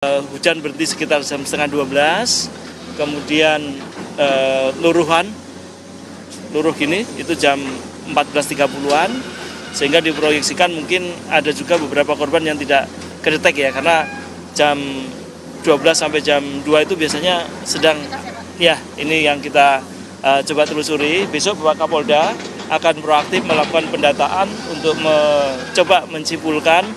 Hujan berhenti sekitar jam setengah 12, kemudian luruh gini itu jam 14.30-an, sehingga diproyeksikan mungkin ada juga beberapa korban yang tidak kedetek ya, karena jam 12 sampai jam 2 itu biasanya sedang, ya ini yang kita coba telusuri. Besok Bapak Kapolda akan proaktif melakukan pendataan untuk mencoba menyimpulkan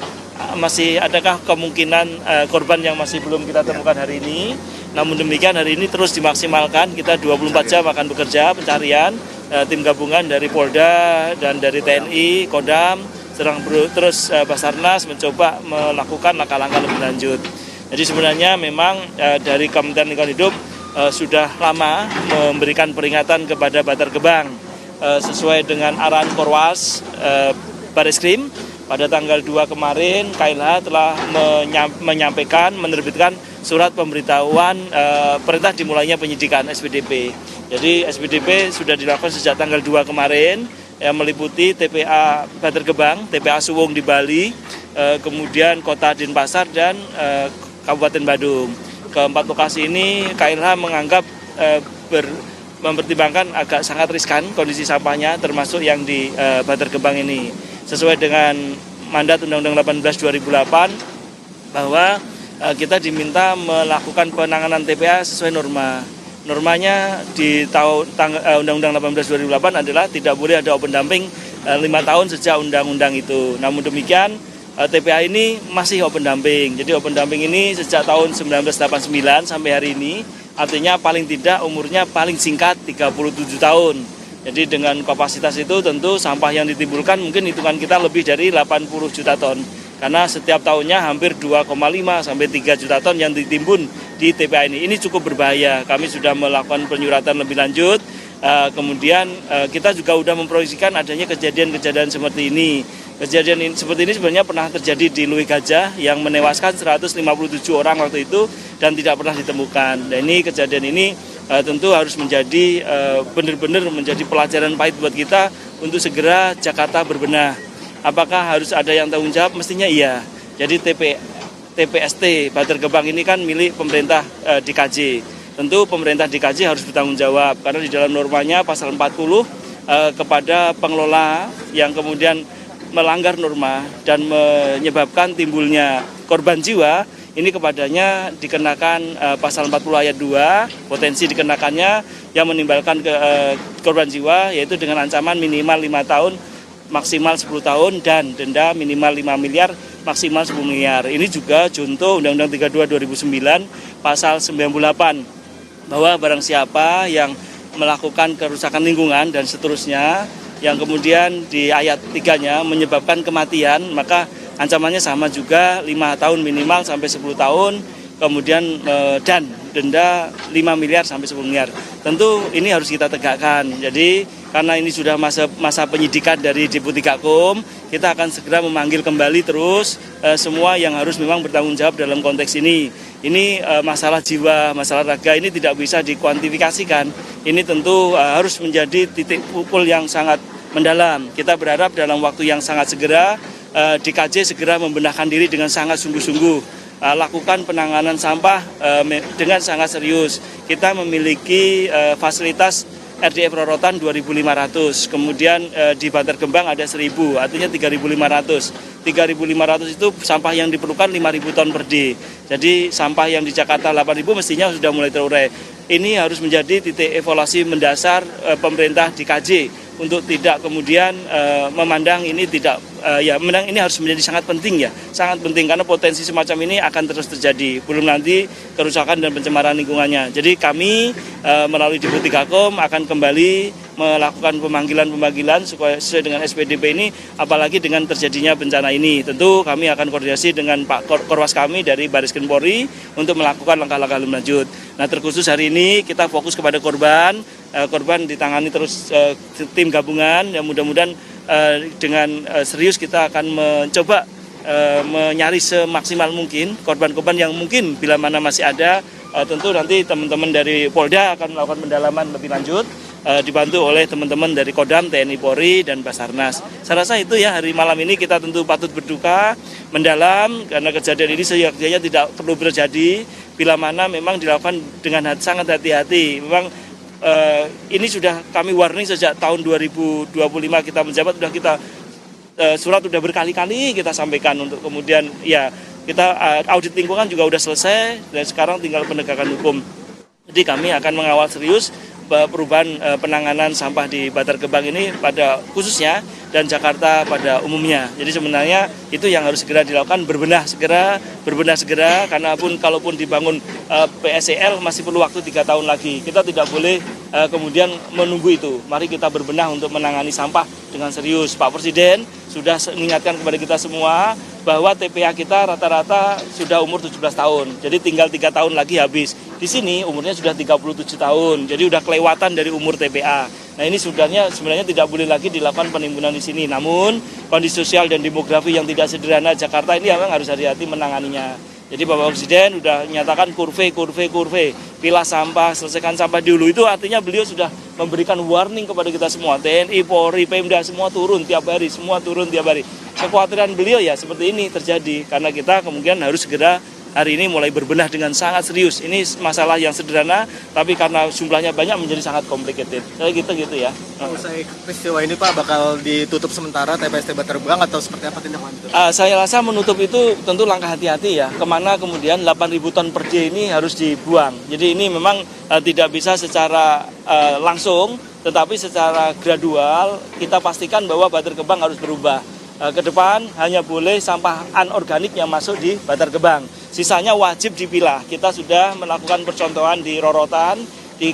masih adakah kemungkinan korban yang masih belum kita temukan hari ini. Namun demikian hari ini terus dimaksimalkan, kita 24 jam akan bekerja pencarian, tim gabungan dari Polda dan dari TNI, Kodam, terus Basarnas mencoba melakukan langkah-langkah lebih lanjut. Jadi sebenarnya memang dari Kementerian Lingkungan Hidup sudah lama memberikan peringatan kepada Bantar Gebang sesuai dengan arahan Korwas Bareskrim. Pada tanggal 2 kemarin, KLH telah menerbitkan surat pemberitahuan perintah dimulainya penyidikan SPDP. Jadi SPDP sudah dilakukan sejak tanggal 2 kemarin, yang meliputi TPA Bantar Gebang, TPA Suwung di Bali, kemudian Kota Denpasar dan Kabupaten Badung. Keempat lokasi ini KLH menganggap mempertimbangkan agak sangat riskan kondisi sampahnya, termasuk yang di Bantar Gebang ini. Sesuai dengan mandat Undang-Undang 18 2008 bahwa kita diminta melakukan penanganan TPA sesuai norma. Normanya di Undang-Undang 18 2008 adalah tidak boleh ada open dumping 5 tahun sejak undang-undang itu. Namun demikian TPA ini masih open dumping. Jadi open dumping ini sejak tahun 1989 sampai hari ini, artinya paling tidak umurnya paling singkat 37 tahun. Jadi dengan kapasitas itu tentu sampah yang ditimbulkan mungkin hitungan kita lebih dari 80 juta ton. Karena setiap tahunnya hampir 2,5 sampai 3 juta ton yang ditimbun di TPA ini. Ini cukup berbahaya. Kami sudah melakukan penyuratan lebih lanjut. Kemudian kita juga sudah memproyeksikan adanya kejadian-kejadian seperti ini. Kejadian seperti ini sebenarnya pernah terjadi di Lui Gajah yang menewaskan 157 orang waktu itu dan tidak pernah ditemukan. Dan ini kejadian ini tentu harus menjadi benar-benar menjadi pelajaran pahit buat kita untuk segera Jakarta berbenah. Apakah harus ada yang tanggung jawab? Mestinya iya. Jadi TPST Bantar Gebang ini kan milik pemerintah DKJ. Tentu pemerintah DKJ harus bertanggung jawab karena di dalam normanya pasal 40 kepada pengelola yang kemudian melanggar norma dan menyebabkan timbulnya korban jiwa, ini kepadanya dikenakan pasal 40 ayat 2, potensi dikenakannya yang menimbulkan korban jiwa yaitu dengan ancaman minimal 5 tahun, maksimal 10 tahun dan denda minimal 5 miliar, maksimal 10 miliar. Ini juga contoh Undang-Undang 32 2009 pasal 98 bahwa barang siapa yang melakukan kerusakan lingkungan dan seterusnya yang kemudian di ayat 3-nya menyebabkan kematian, maka ancamannya sama juga 5 tahun minimal sampai 10 tahun, kemudian dan denda 5 miliar sampai 10 miliar. Tentu ini harus kita tegakkan. Jadi karena ini sudah masa penyidikan dari Deputi Gakum, kita akan segera memanggil kembali terus semua yang harus memang bertanggung jawab dalam konteks ini. Ini masalah jiwa, masalah raga ini tidak bisa dikuantifikasikan. Ini tentu harus menjadi titik pukul yang sangat mendalam. Kita berharap dalam waktu yang sangat segera DKJ segera membenahkan diri dengan sangat sungguh-sungguh. Lakukan penanganan sampah dengan sangat serius. Kita memiliki fasilitas RDF Rorotan 2.500, kemudian di Bantar Gebang ada 1.000, artinya 3.500. 3.500 itu sampah yang diperlukan 5.000 ton per day. Jadi sampah yang di Jakarta 8.000 mestinya sudah mulai terurai. Ini harus menjadi titik evaluasi mendasar pemerintah DKJ untuk tidak kemudian memandang ini tidak memandang ini harus menjadi sangat penting ya, sangat penting karena potensi semacam ini akan terus terjadi. Belum nanti kerusakan dan pencemaran lingkungannya. Jadi kami melalui Deputi Gakum akan kembali melakukan pemanggilan sesuai dengan SPDP ini, apalagi dengan terjadinya bencana ini. Tentu kami akan koordinasi dengan Pak Korwas kami dari Bareskrim Polri untuk melakukan langkah-langkah lebih lanjut. Nah, terkhusus hari ini kita fokus kepada korban ditangani terus tim gabungan, yang mudah-mudahan dengan serius kita akan mencoba mencari semaksimal mungkin korban-korban yang mungkin bila mana masih ada. Tentu nanti teman-teman dari Polda akan melakukan pendalaman lebih lanjut. dibantu oleh teman-teman dari Kodam, TNI Polri, dan Basarnas. Saya rasa itu ya, hari malam ini kita tentu patut berduka mendalam karena kejadian ini seyogyanya tidak perlu terjadi bila mana memang dilakukan dengan sangat hati-hati. Memang ini sudah kami warning sejak tahun 2025 kita menjabat, sudah kita surat sudah berkali-kali kita sampaikan untuk kemudian ya kita audit lingkungan juga sudah selesai dan sekarang tinggal penegakan hukum. Jadi kami akan mengawal serius perubahan penanganan sampah di Bantar Gebang ini pada khususnya dan Jakarta pada umumnya. Jadi sebenarnya itu yang harus segera dilakukan, berbenah segera karena pun kalaupun dibangun PSEL masih perlu waktu 3 tahun lagi. Kita tidak boleh kemudian menunggu itu. Mari kita berbenah untuk menangani sampah dengan serius. Pak Presiden sudah mengingatkan kepada kita semua bahwa TPA kita rata-rata sudah umur 17 tahun. Jadi tinggal 3 tahun lagi habis. Di sini umurnya sudah 37 tahun. Jadi sudah kelewatan dari umur TPA. Nah ini sebenarnya tidak boleh lagi dilakukan penimbunan di sini. Namun kondisi sosial dan demografi yang tidak sederhana Jakarta ini memang harus hati-hati menanganinya. Jadi Bapak Presiden sudah menyatakan kurve, pilah sampah, selesaikan sampah dulu. Itu artinya beliau sudah memberikan warning kepada kita semua. TNI, Polri, Pemda, semua turun tiap hari. Kekhawatiran beliau ya seperti ini terjadi. Karena kita kemungkinan harus segera hari ini mulai berbenah dengan sangat serius. Ini masalah yang sederhana, tapi karena jumlahnya banyak menjadi sangat complicated. Saya gitu ya. Usai peristiwa ini Pak, bakal ditutup sementara TPST Bantar Gebang atau seperti apa tindak lanjut? Saya rasa menutup itu tentu langkah hati-hati ya. Kemana kemudian 8.000 ton per day ini harus dibuang. Jadi ini memang tidak bisa secara langsung, tetapi secara gradual kita pastikan bahwa Bantar Gebang harus berubah. Ke depan hanya boleh sampah anorganik yang masuk di Bantar Gebang. Sisanya wajib dipilah. Kita sudah melakukan percontohan di Rorotan, di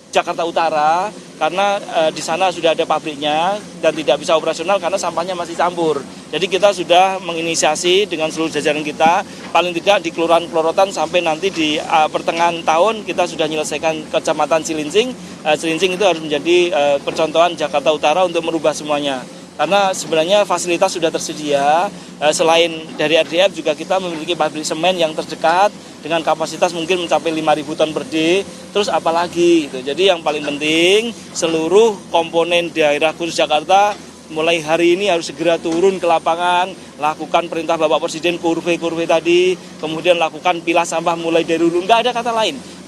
Jakarta Utara, karena di sana sudah ada pabriknya dan tidak bisa operasional karena sampahnya masih campur. Jadi kita sudah menginisiasi dengan seluruh jajaran kita, paling tidak di Kelurahan Rorotan sampai nanti di pertengahan tahun kita sudah menyelesaikan Kecamatan Cilincing. Cilincing itu harus menjadi percontohan Jakarta Utara untuk merubah semuanya. Karena sebenarnya fasilitas sudah tersedia, selain dari RDF juga kita memiliki pabrik semen yang terdekat dengan kapasitas mungkin mencapai 5.000 ton per day, terus apalagi gitu. Jadi yang paling penting seluruh komponen daerah khusus Jakarta mulai hari ini harus segera turun ke lapangan, lakukan perintah Bapak Presiden kurve tadi, kemudian lakukan pilah sampah mulai dari hulu, nggak ada kata lain.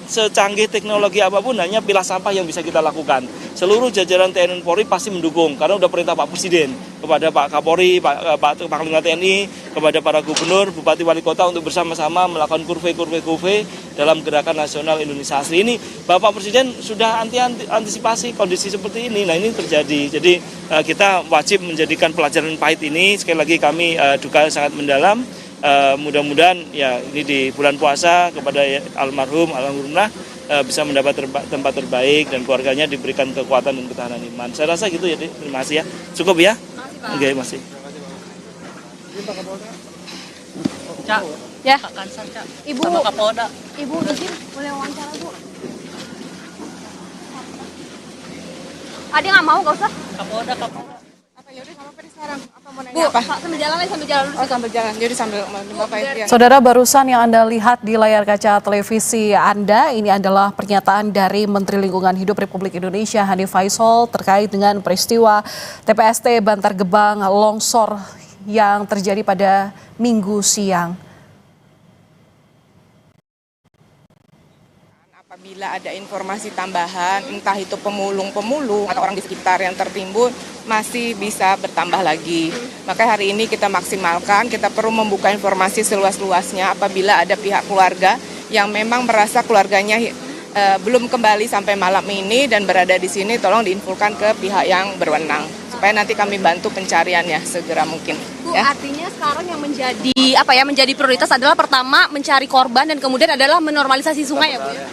Secanggih teknologi apapun hanya pilah sampah yang bisa kita lakukan. Seluruh jajaran TNI Polri pasti mendukung karena udah perintah Pak Presiden kepada Pak Kapolri, Pak Panglima TNI, kepada para gubernur, bupati, wali kota untuk bersama-sama melakukan kurve dalam gerakan nasional Indonesia Asri ini. Bapak Presiden sudah antisipasi kondisi seperti ini. Nah ini terjadi. Jadi kita wajib menjadikan pelajaran pahit ini. Sekali lagi kami duka sangat mendalam. Mudah-mudahan ya ini di bulan puasa kepada almarhumah bisa mendapat tempat terbaik dan keluarganya diberikan kekuatan dan ketahanan iman. Saya rasa gitu ya, terima kasih ya. Cukup ya? Oke, masih. Cak, ya. Pak Kansar, Cak. Ibu, sama Kapolda. Ibu izin boleh wawancara, Bu? Ada nggak mau, nggak usah. Kapolda. Yaudah, sama apa sekarang? Apa mau nanya? Bu, apa? Sambil jalan dulu. Oh, sambil jalan. Jadi sambil Bapak ya. Saudara, barusan yang Anda lihat di layar kaca televisi Anda, ini adalah pernyataan dari Menteri Lingkungan Hidup Republik Indonesia Hanif Faisal terkait dengan peristiwa TPST Bantar Gebang longsor yang terjadi pada Minggu siang. Apabila ada informasi tambahan, entah itu pemulung atau orang di sekitar yang tertimbun, masih bisa bertambah lagi. Maka hari ini kita maksimalkan, kita perlu membuka informasi seluas-luasnya apabila ada pihak keluarga yang memang merasa keluarganya belum kembali sampai malam ini dan berada di sini, tolong diinfokan ke pihak yang berwenang. Supaya nanti kami bantu pencariannya segera mungkin. Bu, ya. Artinya sekarang yang menjadi prioritas adalah pertama mencari korban dan kemudian adalah menormalisasi sungai ya Bu ya?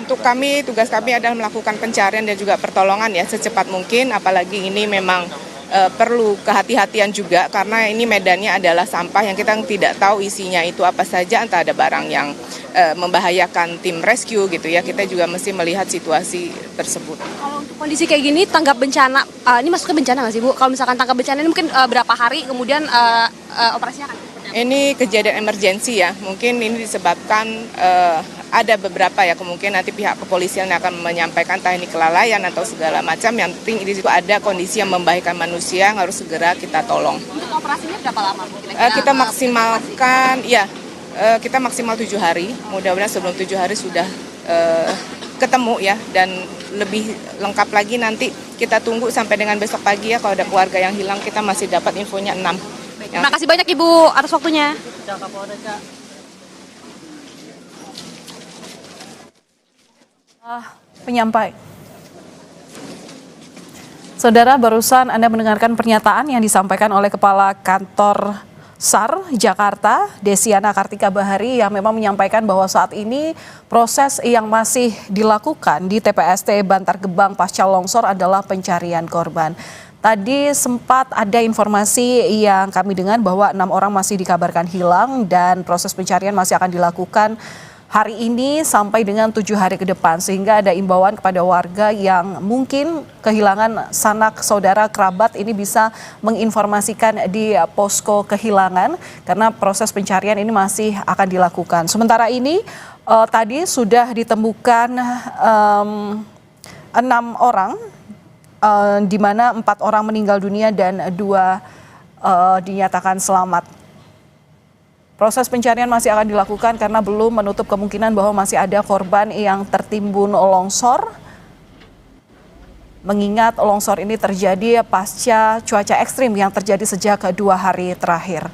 Untuk tugas kami adalah melakukan pencarian dan juga pertolongan ya secepat mungkin, apalagi ini memang perlu kehati-hatian juga karena ini medannya adalah sampah yang kita tidak tahu isinya itu apa saja, entah ada barang yang membahayakan tim rescue gitu ya, kita juga mesti melihat situasi tersebut. Kalau untuk kondisi kayak gini, tanggap bencana, ini masuknya bencana nggak sih Bu? Kalau misalkan tanggap bencana ini mungkin berapa hari kemudian operasinya akan? Ini kejadian emergensi ya, mungkin ini disebabkan ada beberapa ya kemungkinan nanti pihak kepolisian akan menyampaikan entah ini kelalaian atau segala macam. Yang penting di situ ada kondisi yang membahayakan manusia yang harus segera kita tolong. Untuk operasinya berapa lama? Kita maksimalkan, ya kita maksimal 7 hari. Mudah-mudahan sebelum 7 hari sudah ketemu ya, dan lebih lengkap lagi nanti kita tunggu sampai dengan besok pagi ya. Kalau ada keluarga yang hilang kita masih dapat infonya 6. Terima kasih banyak Ibu atas waktunya. Penyampai. Saudara, barusan Anda mendengarkan pernyataan yang disampaikan oleh Kepala Kantor SAR Jakarta, Desiana Kartika Bahari, yang memang menyampaikan bahwa saat ini proses yang masih dilakukan di TPST Bantar Gebang pasca longsor adalah pencarian korban. Tadi sempat ada informasi yang kami dengar bahwa 6 orang masih dikabarkan hilang dan proses pencarian masih akan dilakukan hari ini sampai dengan 7 hari ke depan, sehingga ada imbauan kepada warga yang mungkin kehilangan sanak saudara kerabat ini bisa menginformasikan di posko kehilangan karena proses pencarian ini masih akan dilakukan. Sementara ini tadi sudah ditemukan 6 orang, di mana 4 orang meninggal dunia dan 2 dinyatakan selamat. Proses pencarian masih akan dilakukan karena belum menutup kemungkinan bahwa masih ada korban yang tertimbun longsor. Mengingat longsor ini terjadi pasca cuaca ekstrim yang terjadi sejak 2 hari terakhir.